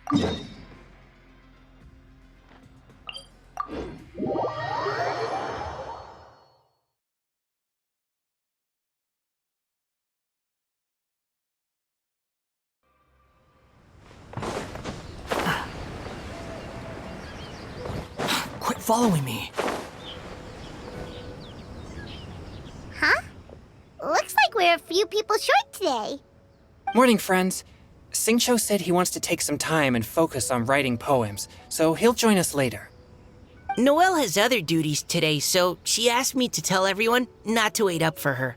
Quit following me. Huh? Looks like we're a few people short today. Morning, friends. Singcho said he wants to take some time and focus on writing poems, so he'll join us later. Noelle has other duties today, so she asked me to tell everyone not to wait up for her.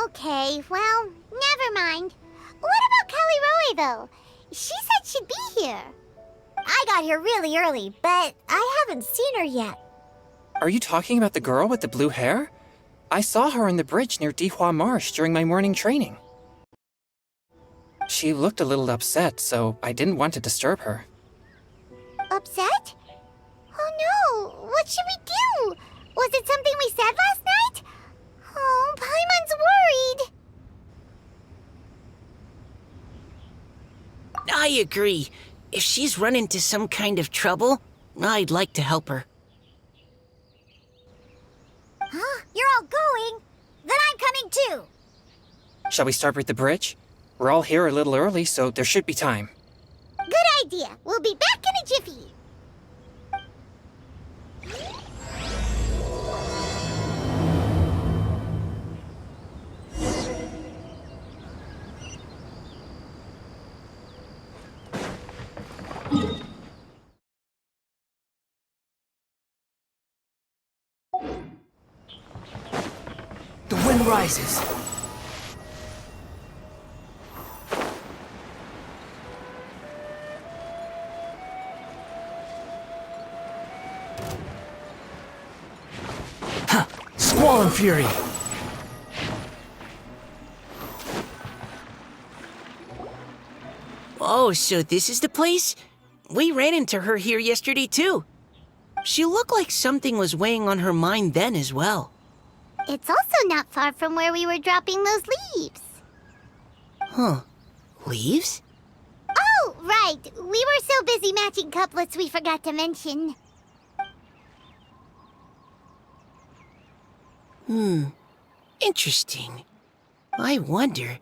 Okay, well, never mind. What about Callie Roy, though? She said she'd be here. I got here really early, but I haven't seen her yet. Are you talking about the girl with the blue hair? I saw her on the bridge near Dihua Marsh during my morning training. She looked a little upset, so I didn't want to disturb her. Upset? Oh no, what should we do? Was it something we said last night? Oh, Paimon's worried. I agree. If she's run into some kind of trouble, I'd like to help her. Huh? You're all going? Then I'm coming too. Shall we start with the bridge? We're all here a little early, so there should be time. Good idea. We'll be back in a jiffy. The wind rises. Squall and fury. Oh, so this is the place? We ran into her here yesterday, too. She looked like something was weighing on her mind then as well. It's also not far from where we were dropping those leaves. Huh. Leaves? Oh, right. We were so busy matching couplets we forgot to mention. Interesting. I wonder,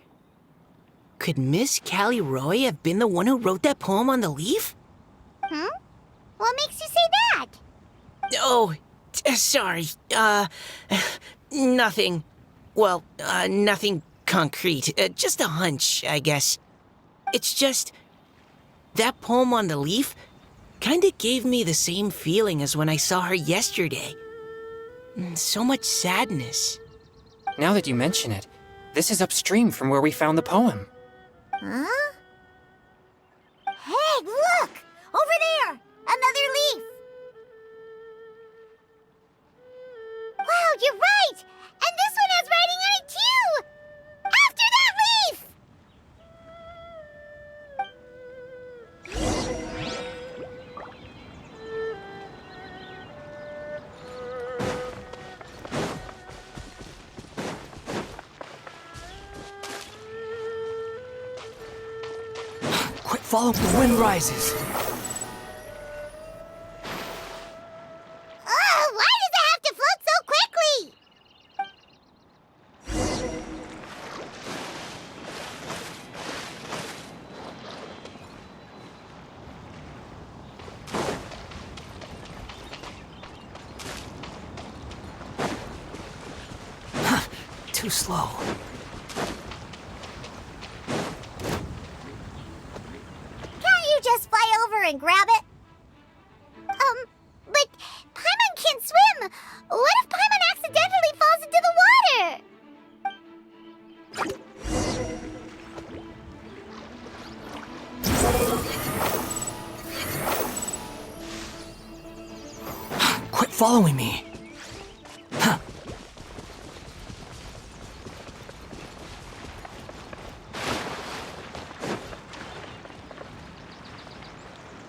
could Miss Callie Roy have been the one who wrote that poem on the leaf? Hmm? What makes you say that? Oh, sorry. Nothing. Well, nothing concrete. Just a hunch, I guess. It's just, that poem on the leaf kinda gave me the same feeling as when I saw her yesterday. So much sadness. Now that you mention it, this is upstream from where we found the poem. Huh? Hey, look! Over there! Another leaf! Wow, you're right! And this one has writing on it too! After that leaf! Quick, follow the wind rises. Why does it have to float so quickly? Too slow. Can't you just fly over and grab it? But Paimon can't swim! What if Paimon accidentally falls into the water? Quit following me.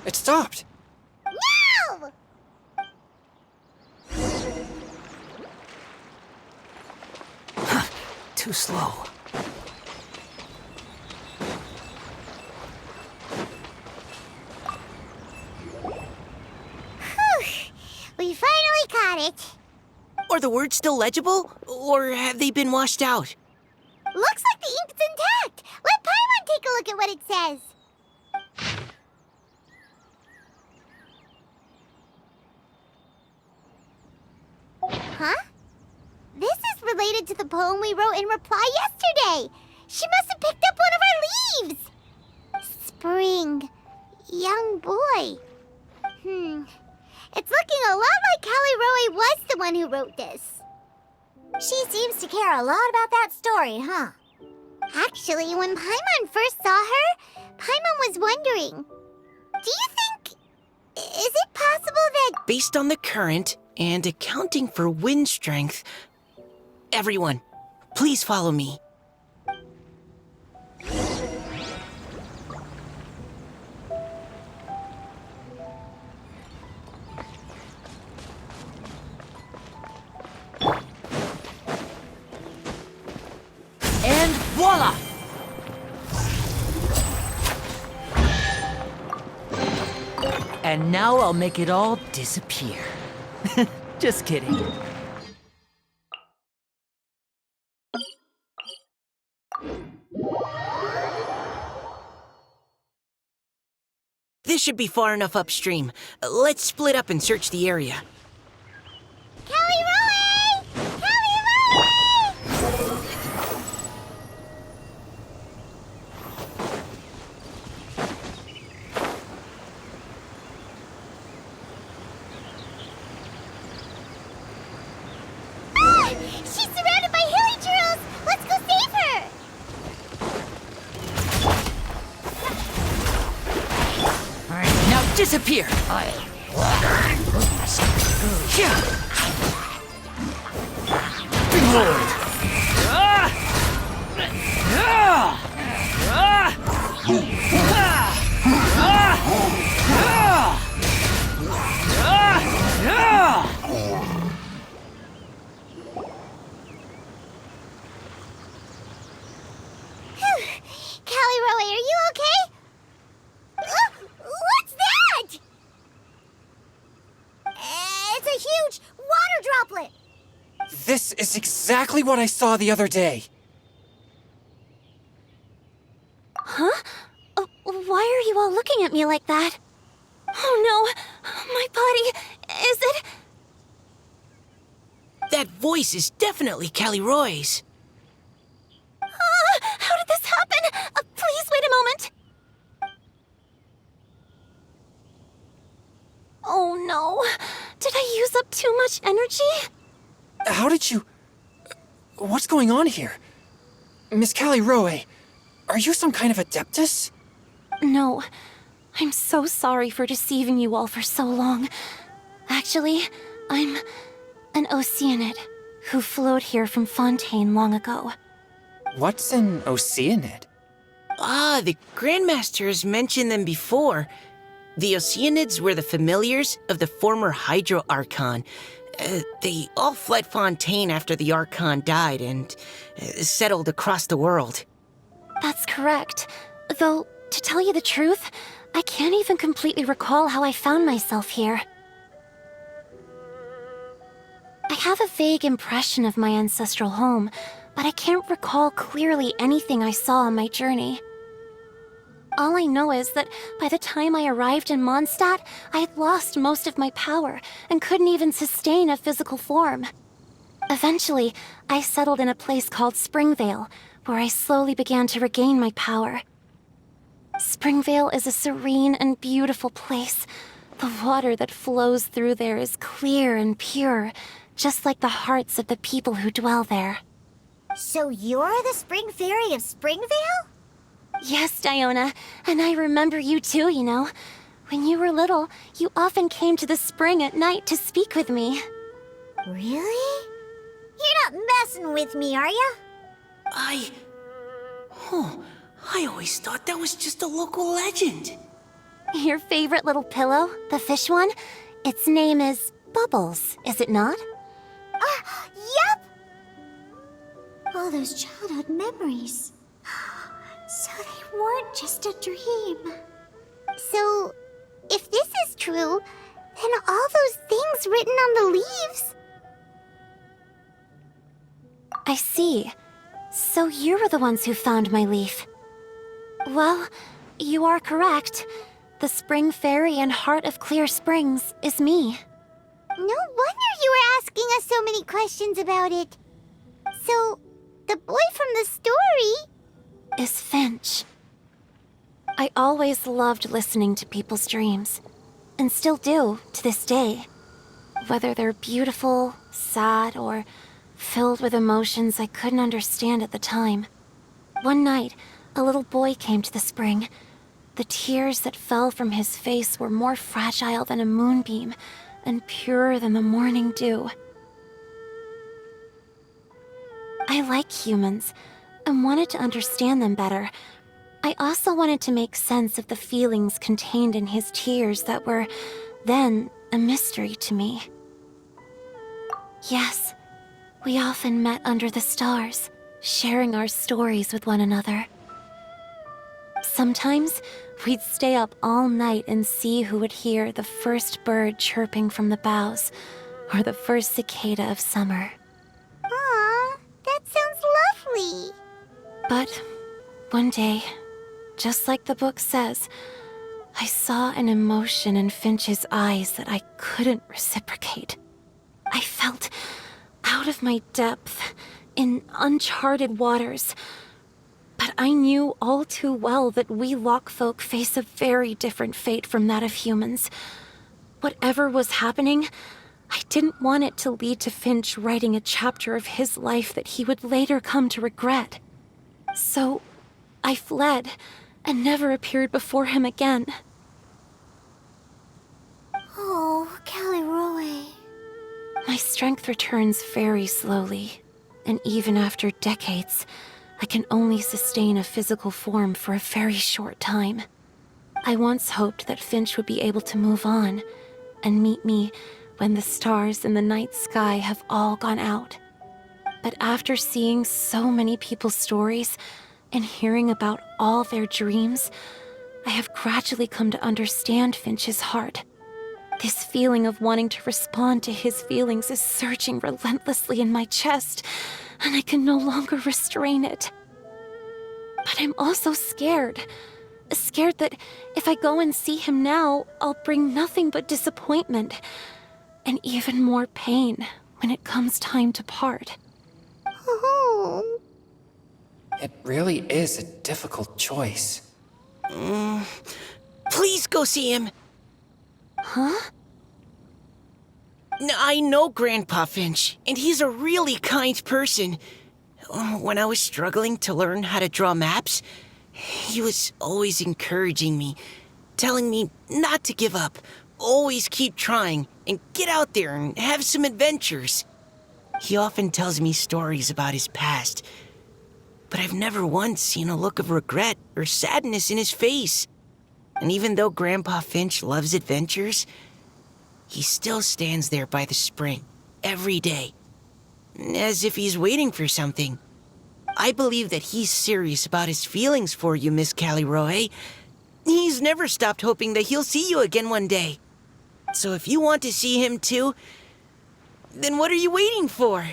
It stopped. No! Too slow. Are the words still legible, or have they been washed out? Looks like the ink's intact. Let Paimon take a look at what it says. Huh? This is related to the poem we wrote in reply yesterday. She must have picked up one of our leaves. Spring. Young boy. It's looking a lot like Callie Roe was the one who wrote this. She seems to care a lot about that story, huh? Actually, when Paimon first saw her, Paimon was wondering, do you think... is it possible that... Based on the current and accounting for wind strength, everyone, please follow me. And voila! And now I'll make it all disappear. Just kidding. This should be far enough upstream. Let's split up and search the area. Callie Roe! Callie Roe! Ah! She's surrounded by hilly churls! Let's go save her! Alright, now disappear! Behold! Callie Roe, are you okay? What's that? It's a huge water droplet. This is exactly what I saw the other day. Huh? Why are you all looking at me like that? Oh no, my body, is it? That voice is definitely Callie Roy's. How did this happen? Please wait a moment. Oh no, did I use up too much energy? How did you... What's going on here? Miss Callie Roe, are you some kind of adeptus? No, I'm so sorry for deceiving you all for so long. Actually, I'm an Oceanid who flowed here from Fontaine long ago. What's an Oceanid? Ah, the Grandmasters mentioned them before. The Oceanids were the familiars of the former Hydro Archon. They all fled Fontaine after the Archon died and settled across the world. That's correct. Though, to tell you the truth, I can't even completely recall how I found myself here. I have a vague impression of my ancestral home, but I can't recall clearly anything I saw on my journey. All I know is that by the time I arrived in Mondstadt, I had lost most of my power and couldn't even sustain a physical form. Eventually, I settled in a place called Springvale, where I slowly began to regain my power. Springvale is a serene and beautiful place. The water that flows through there is clear and pure, just like the hearts of the people who dwell there. So you're the Spring Fairy of Springvale? Yes, Diona, and I remember you too, you know. When you were little, you often came to the spring at night to speak with me. Really? You're not messing with me, are ya? I always thought that was just a local legend. Your favorite little pillow, the fish one? Its name is Bubbles, is it not? Yep! All those childhood memories. So they weren't just a dream. So, if this is true, then all those things written on the leaves... I see. So you were the ones who found my leaf. Well, you are correct. The Spring Fairy and Heart of Clear Springs is me. No wonder you were asking us so many questions about it. So, the boy from the story Is Finch. I always loved listening to people's dreams, and still do to this day. Whether they're beautiful, sad, or filled with emotions I couldn't understand at the time. One night, a little boy came to the spring. The tears that fell from his face were more fragile than a moonbeam and purer than the morning dew. I like humans and wanted to understand them better. I also wanted to make sense of the feelings contained in his tears that were, then, a mystery to me. Yes, we often met under the stars, sharing our stories with one another. Sometimes, we'd stay up all night and see who would hear the first bird chirping from the boughs, or the first cicada of summer. Aw, that sounds lovely. But one day, just like the book says, I saw an emotion in Finch's eyes that I couldn't reciprocate. I felt out of my depth, in uncharted waters. But I knew all too well that we Lockfolk face a very different fate from that of humans. Whatever was happening, I didn't want it to lead to Finch writing a chapter of his life that he would later come to regret. So, I fled, and never appeared before him again. Oh, Caliroe. My strength returns very slowly, and even after decades, I can only sustain a physical form for a very short time. I once hoped that Finch would be able to move on, and meet me when the stars in the night sky have all gone out. But after seeing so many people's stories, and hearing about all their dreams, I have gradually come to understand Finch's heart. This feeling of wanting to respond to his feelings is surging relentlessly in my chest, and I can no longer restrain it. But I'm also scared. Scared that if I go and see him now, I'll bring nothing but disappointment, and even more pain when it comes time to part. Oh. It really is a difficult choice. Please go see him. Huh? I know Grandpa Finch, and he's a really kind person. When I was struggling to learn how to draw maps, he was always encouraging me, telling me not to give up, always keep trying, and get out there and have some adventures. He often tells me stories about his past, but I've never once seen a look of regret or sadness in his face. And even though Grandpa Finch loves adventures, he still stands there by the spring, every day, as if he's waiting for something. I believe that he's serious about his feelings for you, Miss Caliroe. He's never stopped hoping that he'll see you again one day. So if you want to see him too, then what are you waiting for?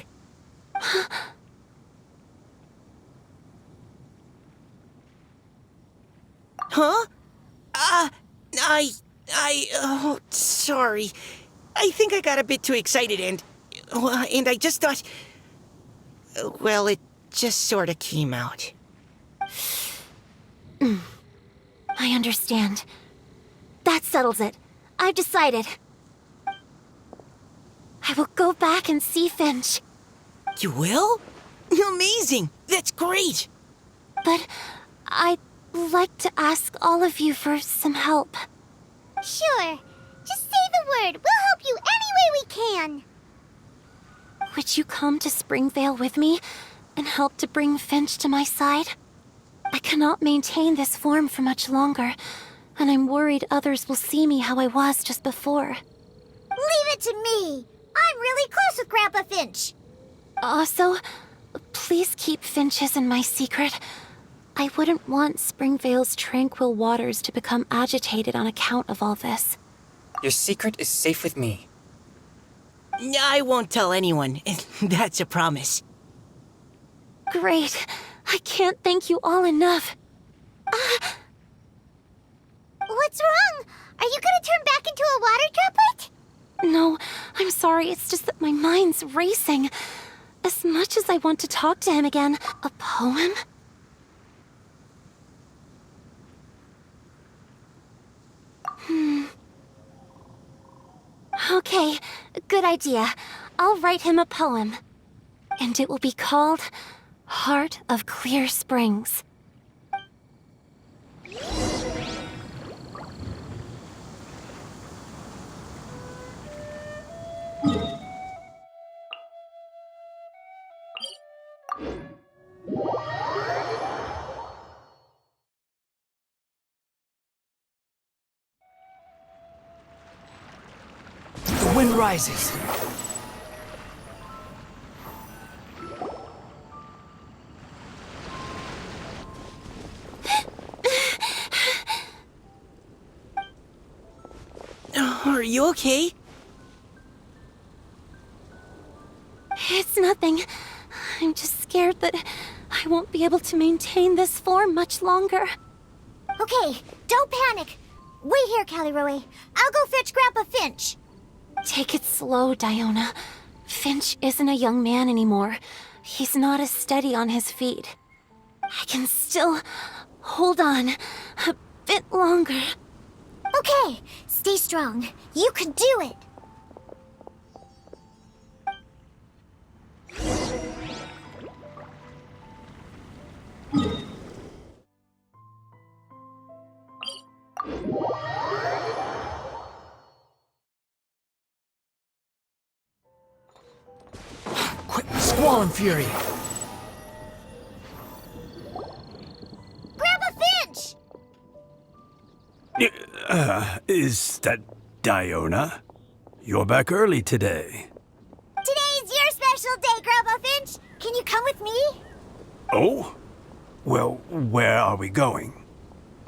Huh? Oh, sorry. I think I got a bit too excited and I just thought, well, it just sort of came out. I understand. That settles it. I've decided. I will go back and see Finch. You will? Amazing! That's great! But I'd like to ask all of you for some help. Sure. Just say the word. We'll help you any way we can. Would you come to Springvale with me and help to bring Finch to my side? I cannot maintain this form for much longer, and I'm worried others will see me how I was just before. Leave it to me. I'm really close with Grandpa Finch. Also, please keep Finch's in my secret. I wouldn't want Springvale's tranquil waters to become agitated on account of all this. Your secret is safe with me. I won't tell anyone. That's a promise. Great. I can't thank you all enough. What's wrong? Are you gonna turn back into a water droplet? No, I'm sorry. It's just that my mind's racing. As much as I want to talk to him again, a poem? Okay, good idea. I'll write him a poem. And it will be called Heart of Clear Springs. The wind rises. Are you okay? It's nothing. I'm just scared that I won't be able to maintain this form much longer. Okay, don't panic. Wait here, Callie Roe. I'll go fetch Grandpa Finch. Take it slow, Diona. Finch isn't a young man anymore. He's not as steady on his feet. I can still hold on a bit longer. Okay, stay strong. You can do it. Quick, Squall and Fury. Grandpa Finch! Is that Diona? You're back early today. Today's your special day, Grandpa Finch. Can you come with me? Oh? Well, where are we going?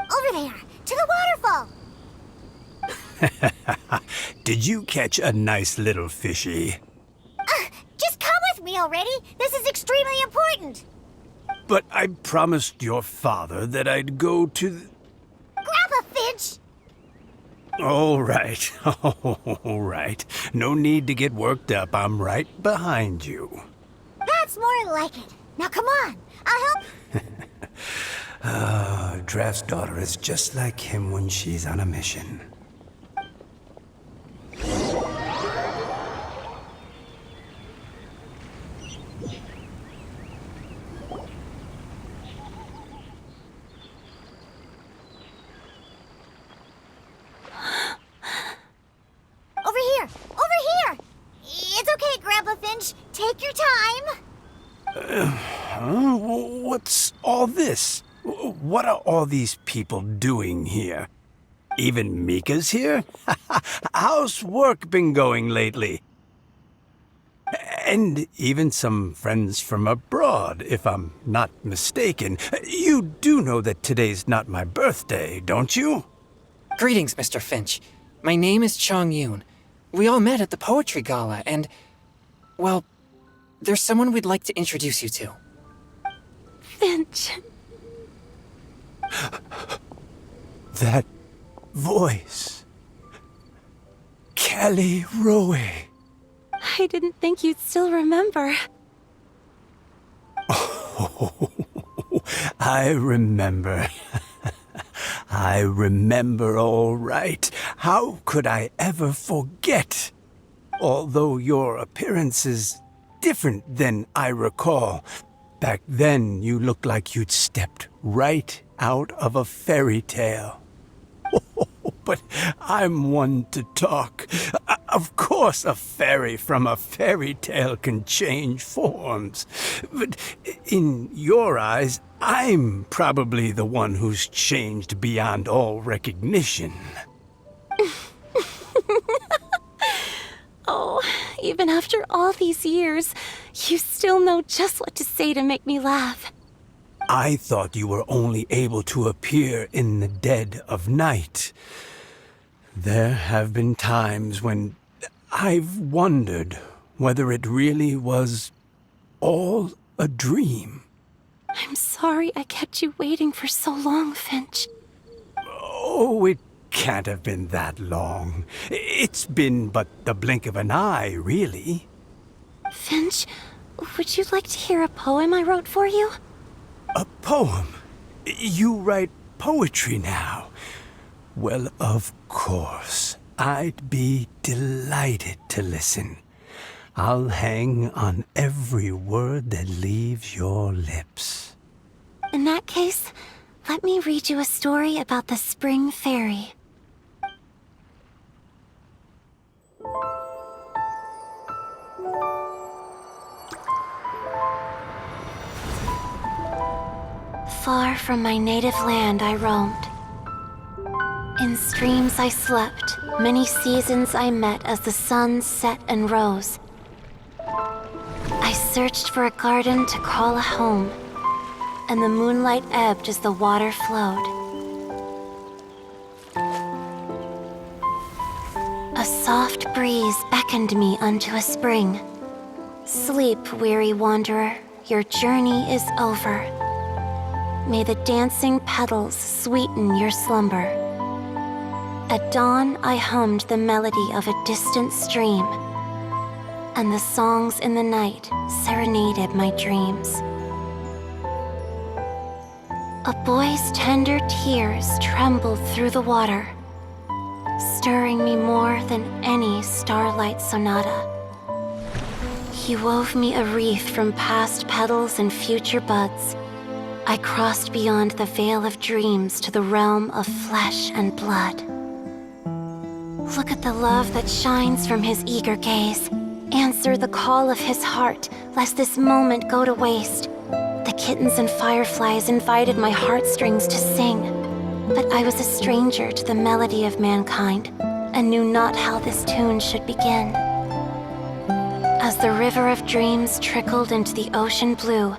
Over there, to the waterfall. Did you catch a nice little fishy? Just come with me already. This is extremely important. But I promised your father that I'd go to Grandpa Finch! All right. All right. No need to get worked up. I'm right behind you. That's more like it. Now come on, I'll help. Draft's daughter is just like him when she's on a mission. Over here! Over here! It's okay, Grandpa Finch. Take your time. What's all this? What are all these people doing here? Even Mika's here? How's work been going lately? And even some friends from abroad, if I'm not mistaken. You do know that today's not my birthday, don't you? Greetings, Mr. Finch. My name is Chong Yoon. We all met at the poetry gala, and, well, there's someone we'd like to introduce you to. Finch. That voice. Callie Roe. I didn't think you'd still remember. Oh, I remember. I remember all right. How could I ever forget? Although your appearance is different than I recall. Back then, you looked like you'd stepped right out of a fairy tale. But I'm one to talk. Of course, a fairy from a fairy tale can change forms. But in your eyes, I'm probably the one who's changed beyond all recognition. Oh, even after all these years, you still know just what to say to make me laugh. I thought you were only able to appear in the dead of night. There have been times when I've wondered whether it really was all a dream. I'm sorry I kept you waiting for so long, Finch. Oh, it can't have been that long. It's been but the blink of an eye, really. Finch, would you like to hear a poem I wrote for you? A poem? You write poetry now? Well, of course. I'd be delighted to listen. I'll hang on every word that leaves your lips. In that case, let me read you a story about the Spring Fairy. Far from my native land I roamed. In streams I slept, many seasons I met as the sun set and rose. I searched for a garden to call a home, and the moonlight ebbed as the water flowed. A soft breeze beckoned me unto a spring. Sleep, weary wanderer, your journey is over. May the dancing petals sweeten your slumber. At dawn, I hummed the melody of a distant stream, and the songs in the night serenaded my dreams. A boy's tender tears trembled through the water, stirring me more than any starlight sonata. He wove me a wreath from past petals and future buds. I crossed beyond the veil of dreams to the realm of flesh and blood. Look at the love that shines from his eager gaze. Answer the call of his heart, lest this moment go to waste. The kittens and fireflies invited my heartstrings to sing, but I was a stranger to the melody of mankind, and knew not how this tune should begin. As the river of dreams trickled into the ocean blue,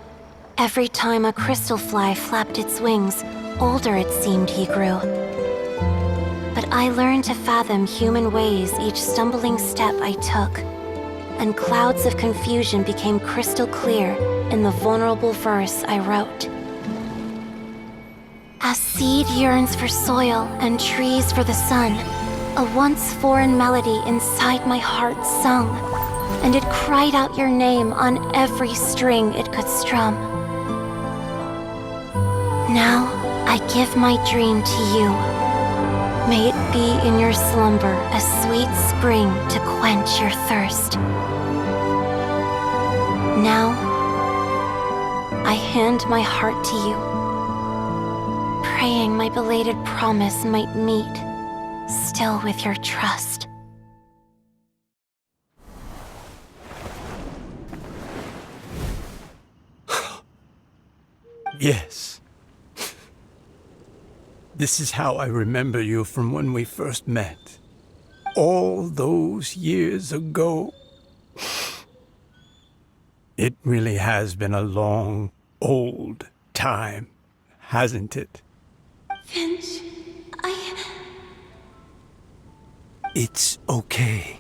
every time a crystal fly flapped its wings, older it seemed he grew. But I learned to fathom human ways each stumbling step I took, and clouds of confusion became crystal clear in the vulnerable verse I wrote. As seed yearns for soil and trees for the sun, a once foreign melody inside my heart sung, and it cried out your name on every string it could strum. Now I give my dream to you. May it be in your slumber a sweet spring to quench your thirst. Now, I hand my heart to you, praying my belated promise might meet, still with your trust. Yes. This is how I remember you from when we first met. All those years ago. It really has been a long, old time, hasn't it? Finch, It's okay.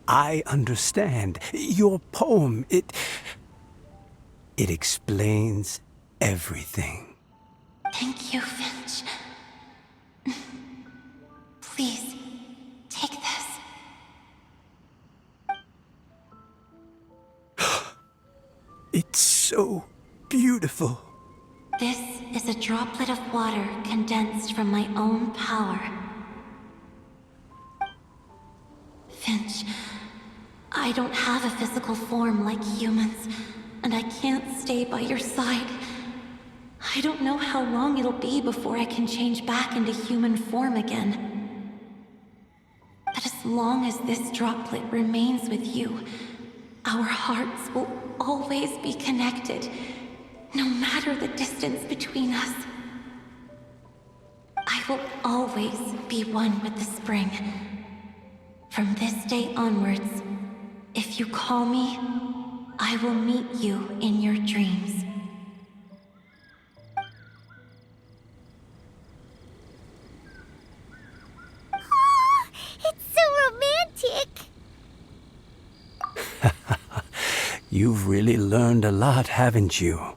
I understand. Your poem, it explains everything. Thank you, Finch. Please, take this. It's so beautiful. This is a droplet of water condensed from my own power. Finch, I don't have a physical form like humans, and I can't stay by your side. I don't know how long it'll be before I can change back into human form again. But as long as this droplet remains with you, our hearts will always be connected, no matter the distance between us. I will always be one with the spring. From this day onwards, if you call me, I will meet you in your dreams. Oh, it's so romantic. You've really learned a lot, haven't you?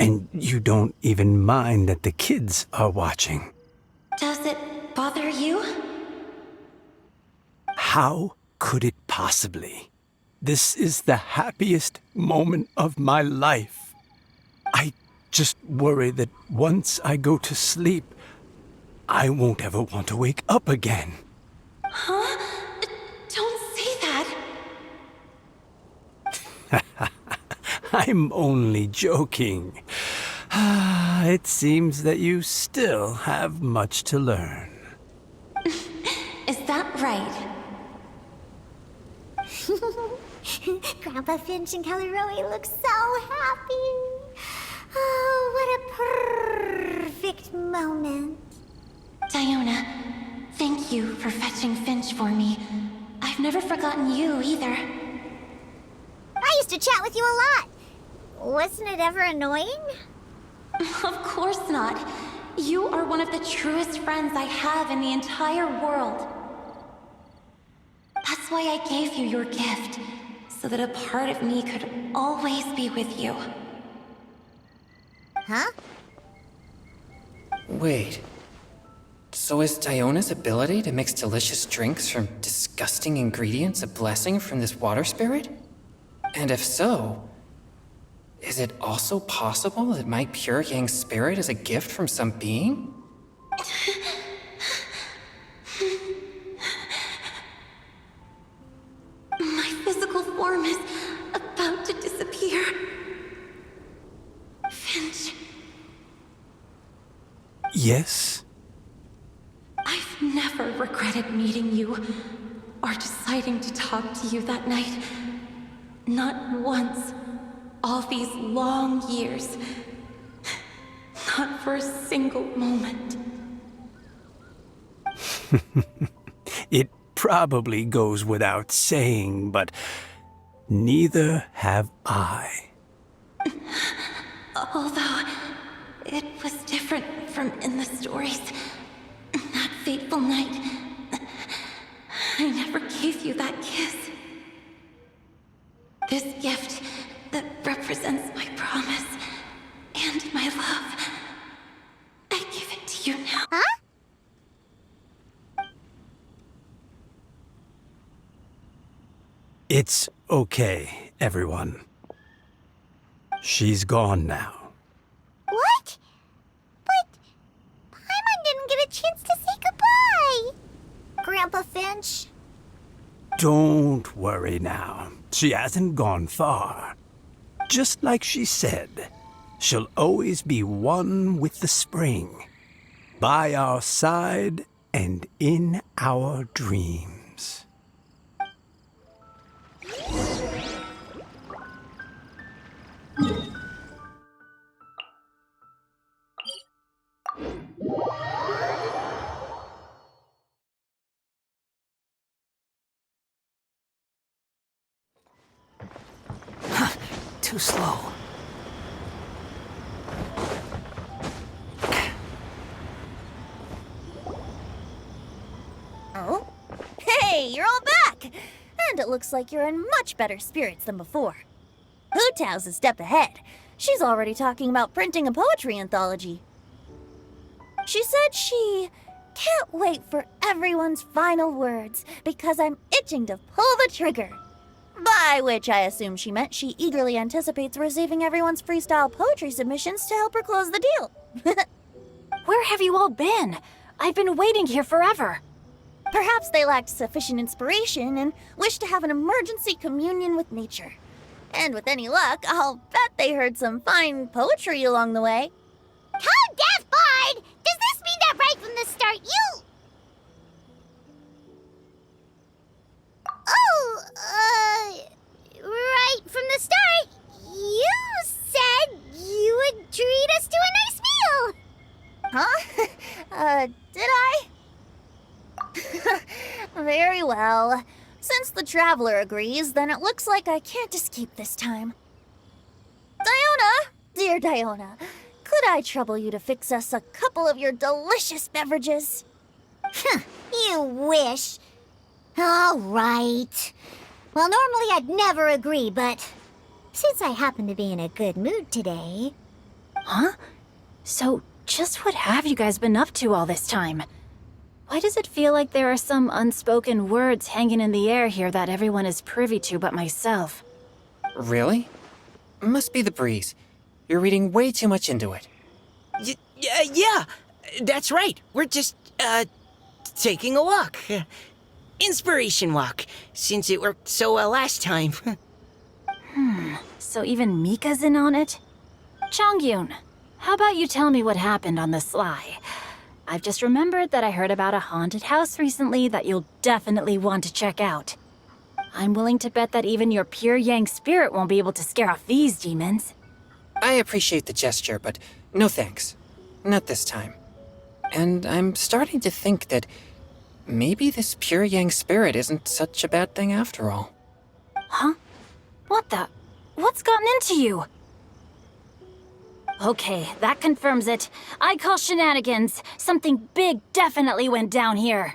And you don't even mind that the kids are watching. Does it bother you? How could it possibly? This is the happiest moment of my life. I just worry that once I go to sleep, I won't ever want to wake up again. Huh? Don't say that. I'm only joking. It seems that you still have much to learn. Is that right? Grandpa Finch and Kelly Rowie look so happy. Oh, what a perfect moment. Diona, thank you for fetching Finch for me. I've never forgotten you either. I used to chat with you a lot. Wasn't it ever annoying? Of course not. You are one of the truest friends I have in the entire world. That's why I gave you your gift, so that a part of me could always be with you. Huh? Wait. So is Diona's ability to mix delicious drinks from disgusting ingredients a blessing from this water spirit? And if so, is it also possible that my pure yang spirit is a gift from some being? My physical form is about to disappear. Finch, Yes? I've never regretted meeting you or deciding to talk to you that night. Not once. All these long years. Not for a single moment. It probably goes without saying, but neither have I. Although, it was different from in the stories. That fateful night, I never gave you that kiss. This gift that represents my promise and my love. I give it to you now. Huh? It's okay, everyone. She's gone now. What? But Paimon didn't get a chance to say goodbye. Grandpa Finch? Don't worry now. She hasn't gone far. Just like she said, she'll always be one with the spring, by our side and in our dreams. Too slow. Oh? Hey, you're all back! And it looks like you're in much better spirits than before. Hootao's a step ahead. She's already talking about printing a poetry anthology. She said she can't wait for everyone's final words because I'm itching to pull the trigger. By which I assume she meant she eagerly anticipates receiving everyone's freestyle poetry submissions to help her close the deal. Where have you all been? I've been waiting here forever. Perhaps they lacked sufficient inspiration and wished to have an emergency communion with nature. And with any luck, I'll bet they heard some fine poetry along the way. Code Death Bard! Does this mean that right from the start you... Oh, right from the start, you said you would treat us to a nice meal! Huh? Did I? Very well. Since the Traveler agrees, then it looks like I can't escape this time. Diona! Dear Diona, could I trouble you to fix us a couple of your delicious beverages? You wish. All right. Well, normally I'd never agree, but since I happen to be in a good mood today... Huh? So, just what have you guys been up to all this time? Why does it feel like there are some unspoken words hanging in the air here that everyone is privy to but myself? Really? Must be the breeze. You're reading way too much into it. Yeah, that's right. We're just, taking a walk. Inspiration walk, since it worked so well last time. So even Mika's in on it? Chongyun, how about you tell me what happened on the sly? I've just remembered that I heard about a haunted house recently that you'll definitely want to check out. I'm willing to bet that even your pure Yang spirit won't be able to scare off these demons. I appreciate the gesture, but no thanks. Not this time. And I'm starting to think that maybe this pure Yang spirit isn't such a bad thing after all. Huh? What the? What's gotten into you? Okay, that confirms it. I call shenanigans. Something big definitely went down here.